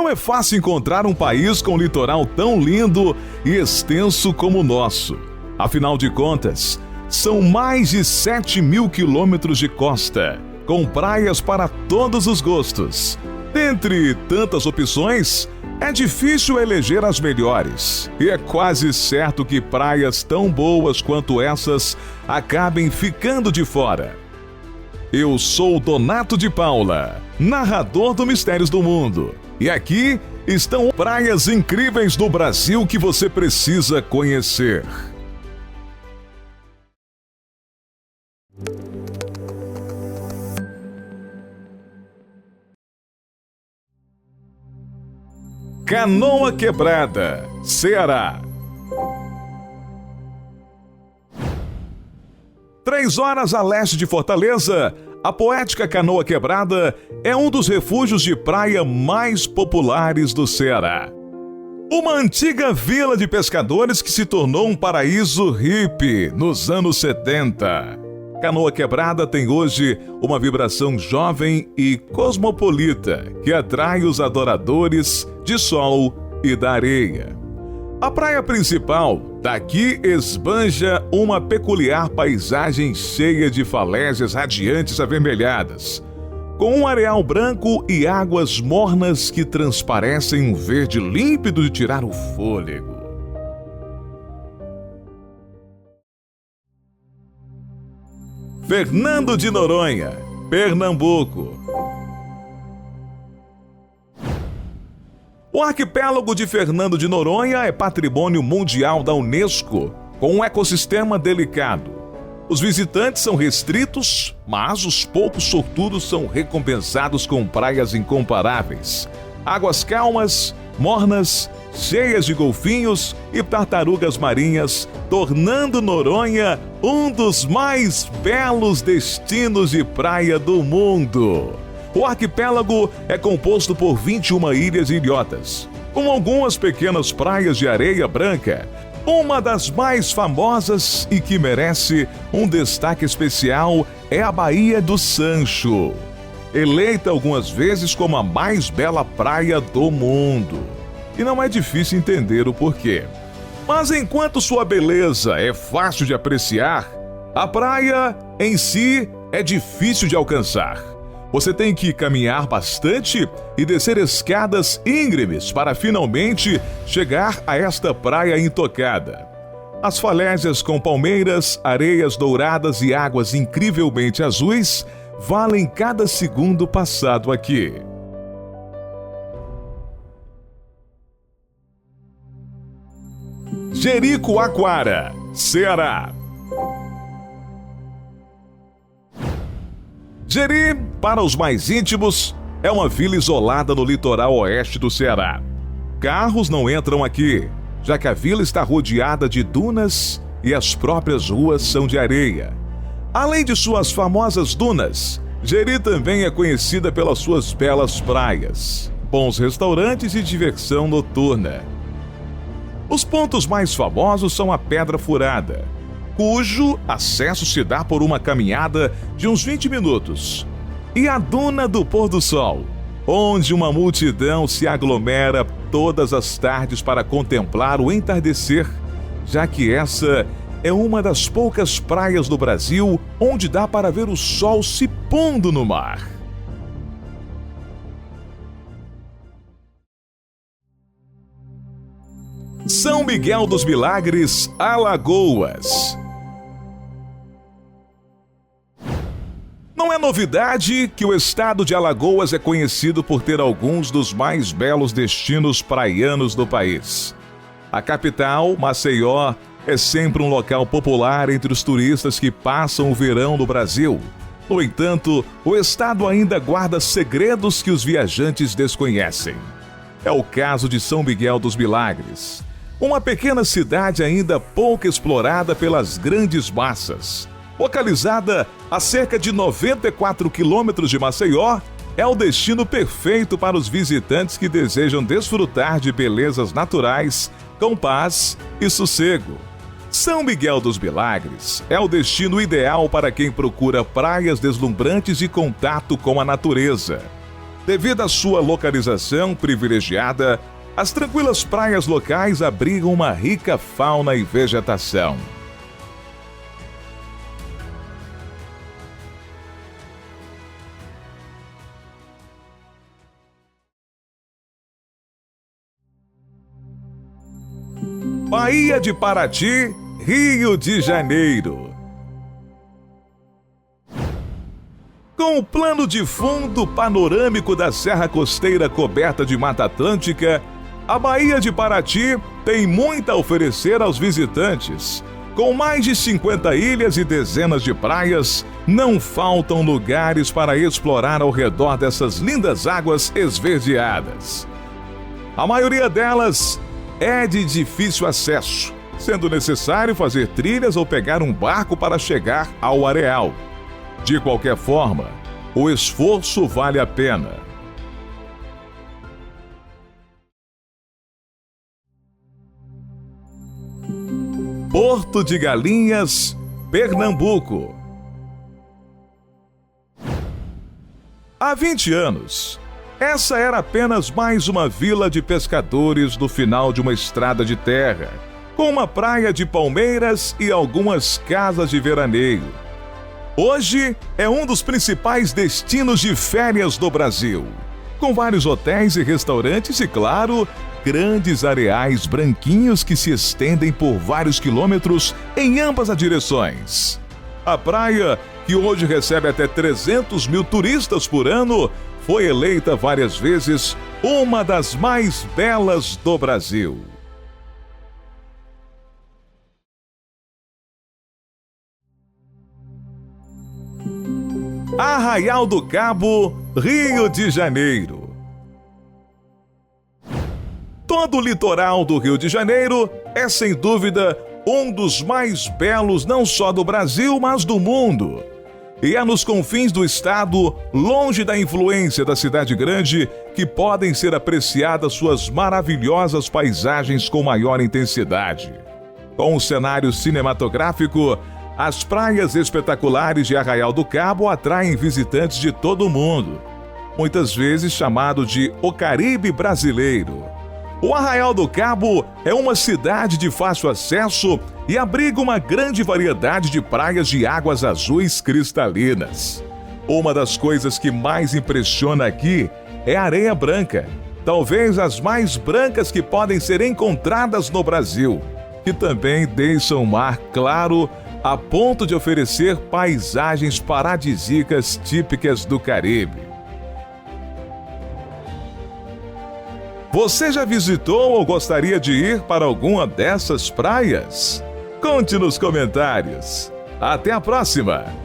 Não é fácil encontrar um país com um litoral tão lindo e extenso como o nosso. Afinal de contas, são mais de 7.000 quilômetros de costa, com praias para todos os gostos. Dentre tantas opções, é difícil eleger as melhores. E é quase certo que praias tão boas quanto essas acabem ficando de fora. Eu sou Donato de Paula, narrador do Mistérios do Mundo. E aqui estão praias incríveis do Brasil que você precisa conhecer. Canoa Quebrada, Ceará. 3 horas a leste de Fortaleza, a poética Canoa Quebrada é um dos refúgios de praia mais populares do Ceará. Uma antiga vila de pescadores que se tornou um paraíso hippie nos anos 70. Canoa Quebrada tem hoje uma vibração jovem e cosmopolita que atrai os adoradores de sol e da areia. A praia principal daqui esbanja uma peculiar paisagem cheia de falésias radiantes avermelhadas, com um areal branco e águas mornas que transparecem um verde límpido de tirar o fôlego. Fernando de Noronha, Pernambuco. O arquipélago de Fernando de Noronha é patrimônio mundial da Unesco, com um ecossistema delicado. Os visitantes são restritos, mas os poucos sortudos são recompensados com praias incomparáveis. Águas calmas, mornas, cheias de golfinhos e tartarugas marinhas, tornando Noronha um dos mais belos destinos de praia do mundo. O arquipélago é composto por 21 ilhas e ilhotas, com algumas pequenas praias de areia branca. Uma das mais famosas e que merece um destaque especial é a Baía do Sancho, eleita algumas vezes como a mais bela praia do mundo. E não é difícil entender o porquê. Mas enquanto sua beleza é fácil de apreciar, a praia em si é difícil de alcançar. Você tem que caminhar bastante e descer escadas íngremes para finalmente chegar a esta praia intocada. As falésias com palmeiras, areias douradas e águas incrivelmente azuis valem cada segundo passado aqui. Jericoacoara, Ceará. Jeri, para os mais íntimos, é uma vila isolada no litoral oeste do Ceará. Carros não entram aqui, já que a vila está rodeada de dunas e as próprias ruas são de areia. Além de suas famosas dunas, Jeri também é conhecida pelas suas belas praias, bons restaurantes e diversão noturna. Os pontos mais famosos são a Pedra Furada, cujo acesso se dá por uma caminhada de uns 20 minutos, e a Duna do Pôr do Sol, onde uma multidão se aglomera todas as tardes para contemplar o entardecer, já que essa é uma das poucas praias do Brasil onde dá para ver o sol se pondo no mar. São Miguel dos Milagres, Alagoas. Não é novidade que o estado de Alagoas é conhecido por ter alguns dos mais belos destinos praianos do país. A capital, Maceió, é sempre um local popular entre os turistas que passam o verão no Brasil. No entanto, o estado ainda guarda segredos que os viajantes desconhecem. É o caso de São Miguel dos Milagres, uma pequena cidade ainda pouco explorada pelas grandes massas. Localizada a cerca de 94 quilômetros de Maceió, é o destino perfeito para os visitantes que desejam desfrutar de belezas naturais com paz e sossego. São Miguel dos Milagres é o destino ideal para quem procura praias deslumbrantes e contato com a natureza. Devido à sua localização privilegiada, as tranquilas praias locais abrigam uma rica fauna e vegetação. Baía de Paraty, Rio de Janeiro. Com o plano de fundo panorâmico da Serra Costeira coberta de Mata Atlântica, a Baía de Paraty tem muito a oferecer aos visitantes. Com mais de 50 ilhas e dezenas de praias, não faltam lugares para explorar ao redor dessas lindas águas esverdeadas. A maioria delas é de difícil acesso, sendo necessário fazer trilhas ou pegar um barco para chegar ao areal. De qualquer forma, o esforço vale a pena. Porto de Galinhas, Pernambuco. Há 20 anos, essa era apenas mais uma vila de pescadores no final de uma estrada de terra, com uma praia de palmeiras e algumas casas de veraneio. Hoje é um dos principais destinos de férias do Brasil, com vários hotéis e restaurantes e, claro, grandes areais branquinhos que se estendem por vários quilômetros em ambas as direções. A praia, que hoje recebe até 300 mil turistas por ano, foi eleita várias vezes uma das mais belas do Brasil. Arraial do Cabo, Rio de Janeiro. Todo o litoral do Rio de Janeiro é, sem dúvida, um dos mais belos não só do Brasil, mas do mundo. E é nos confins do estado, longe da influência da cidade grande, que podem ser apreciadas suas maravilhosas paisagens com maior intensidade. Com o cenário cinematográfico, as praias espetaculares de Arraial do Cabo atraem visitantes de todo o mundo, muitas vezes chamado de o Caribe brasileiro. O Arraial do Cabo é uma cidade de fácil acesso e abriga uma grande variedade de praias de águas azuis cristalinas. Uma das coisas que mais impressiona aqui é a areia branca, talvez as mais brancas que podem ser encontradas no Brasil, que também deixa o mar claro a ponto de oferecer paisagens paradisíacas típicas do Caribe. Você já visitou ou gostaria de ir para alguma dessas praias? Conte nos comentários. Até a próxima!